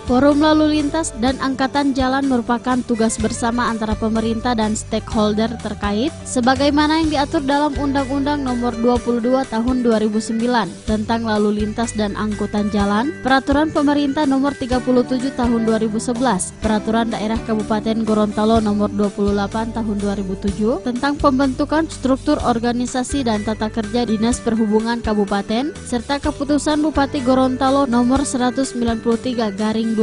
Forum Lalu Lintas dan Angkutan Jalan merupakan tugas bersama antara pemerintah dan stakeholder terkait sebagaimana yang diatur dalam Undang-Undang Nomor 22 Tahun 2009 tentang Lalu Lintas dan Angkutan Jalan, Peraturan Pemerintah Nomor 37 Tahun 2011, Peraturan Daerah Kabupaten Gorontalo Nomor 28 Tahun 2007 tentang pembentukan struktur organisasi dan tata kerja Dinas Perhubungan Kabupaten, serta Keputusan Bupati Gorontalo Nomor 193/24/3/2018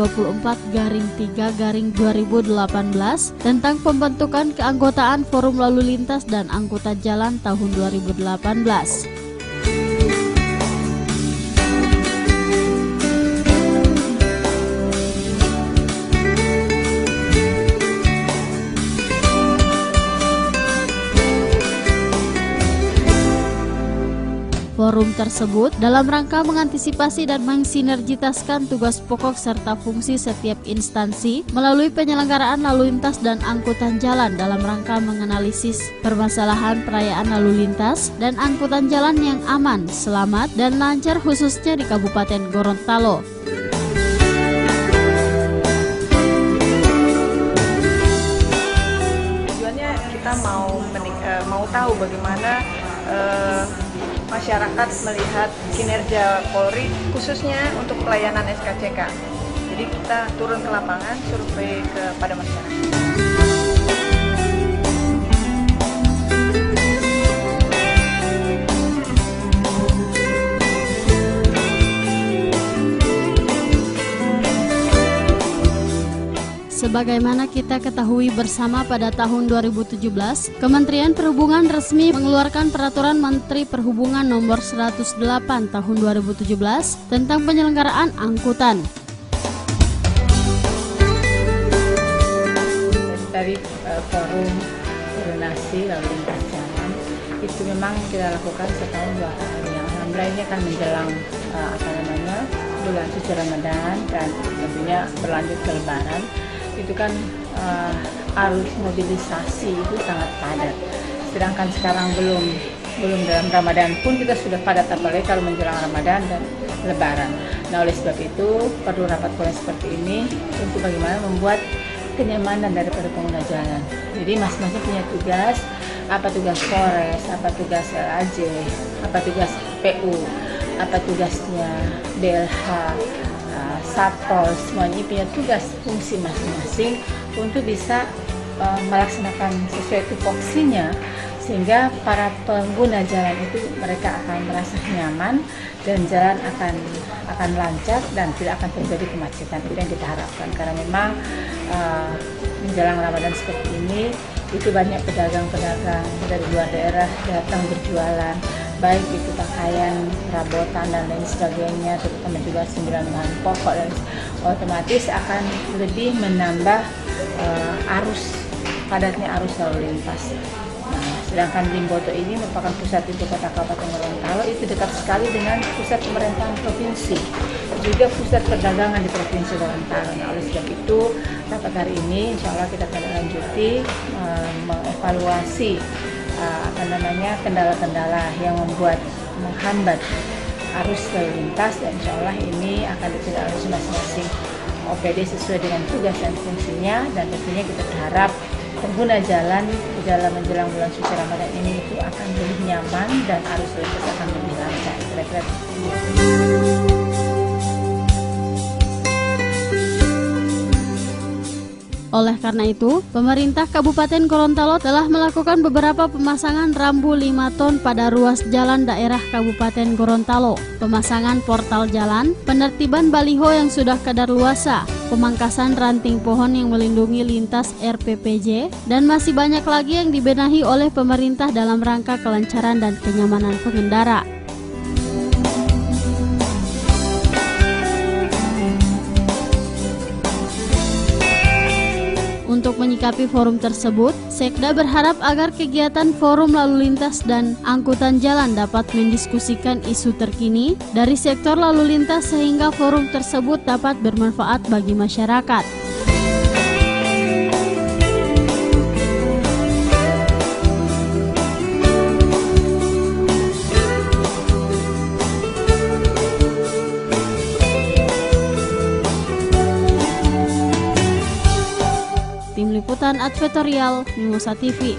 tentang pembentukan keanggotaan Forum Lalu Lintas dan Angkutan Jalan tahun 2018. Forum tersebut dalam rangka mengantisipasi dan mensinergitaskan tugas pokok serta fungsi setiap instansi melalui penyelenggaraan lalu lintas dan angkutan jalan dalam rangka menganalisis permasalahan perayaan lalu lintas dan angkutan jalan yang aman, selamat, dan lancar khususnya di Kabupaten Gorontalo. Tujuannya kita mau tahu bagaimana masyarakat melihat kinerja Polri khususnya untuk pelayanan SKCK. Jadi kita turun ke lapangan, survei kepada masyarakat. Sebagaimana kita ketahui bersama pada tahun 2017, Kementerian Perhubungan resmi mengeluarkan Peraturan Menteri Perhubungan Nomor 108 Tahun 2017 tentang penyelenggaraan angkutan. Dari forum koordinasi lalu lintas jalan itu memang kita lakukan setahun 2 kali. Yang alhamdulillah ini akan menjelang bulan suci Ramadan dan tentunya berlanjut ke Lebaran. Itu kan arus mobilisasi itu sangat padat. Sedangkan sekarang belum dalam Ramadan pun kita sudah padat, apalagi kalau menjelang Ramadan dan Lebaran. Nah, oleh sebab itu perlu rapat koordinasi seperti ini untuk bagaimana membuat kenyamanan daripada pengguna jalan. Jadi masing-masing punya tugas, apa tugas Polres, apa tugas LAJ, apa tugas PU, apa tugasnya DLH, Satpol, semuanya punya tugas fungsi masing-masing untuk bisa melaksanakan sesuai tupoksinya, sehingga para pengguna jalan itu mereka akan merasa nyaman dan jalan akan lancar dan tidak akan terjadi kemacetan. Itu yang kita harapkan, karena memang menjelang Ramadan seperti ini itu banyak pedagang-pedagang dari luar daerah datang berjualan, baik itu pakaian, perabotan dan lain sebagainya, terutama juga sembilan bahan pokok, dan otomatis akan lebih menambah padatnya arus lalu lintas. Nah, sedangkan Limboto ini merupakan pusat ibu kota Kabupaten Gorontalo, itu dekat sekali dengan pusat pemerintahan provinsi, juga pusat perdagangan di Provinsi Gorontalo. Nah, oleh sebab itu rapat hari ini insya Allah kita akan lanjuti mengevaluasi kendala-kendala yang menghambat arus lalu lintas, dan insya Allah ini akan ditindaklanjuti masing-masing OPD sesuai dengan tugas dan fungsinya, dan tentunya kita berharap pengguna jalan di dalam menjelang bulan suci Ramadan ini itu akan lebih nyaman dan arus lalu lintas akan lebih lancar. Kira-kira Oleh karena itu, pemerintah Kabupaten Gorontalo telah melakukan beberapa pemasangan rambu 5 ton pada ruas jalan daerah Kabupaten Gorontalo, pemasangan portal jalan, penertiban baliho yang sudah kadaluarsa, pemangkasan ranting pohon yang melindungi lintas RPPJ, dan masih banyak lagi yang dibenahi oleh pemerintah dalam rangka kelancaran dan kenyamanan pengendara. Untuk menyikapi forum tersebut, Sekda berharap agar kegiatan Forum Lalu Lintas dan Angkutan Jalan dapat mendiskusikan isu terkini dari sektor lalu lintas sehingga forum tersebut dapat bermanfaat bagi masyarakat. Intan Advertorial, Mimosa TV.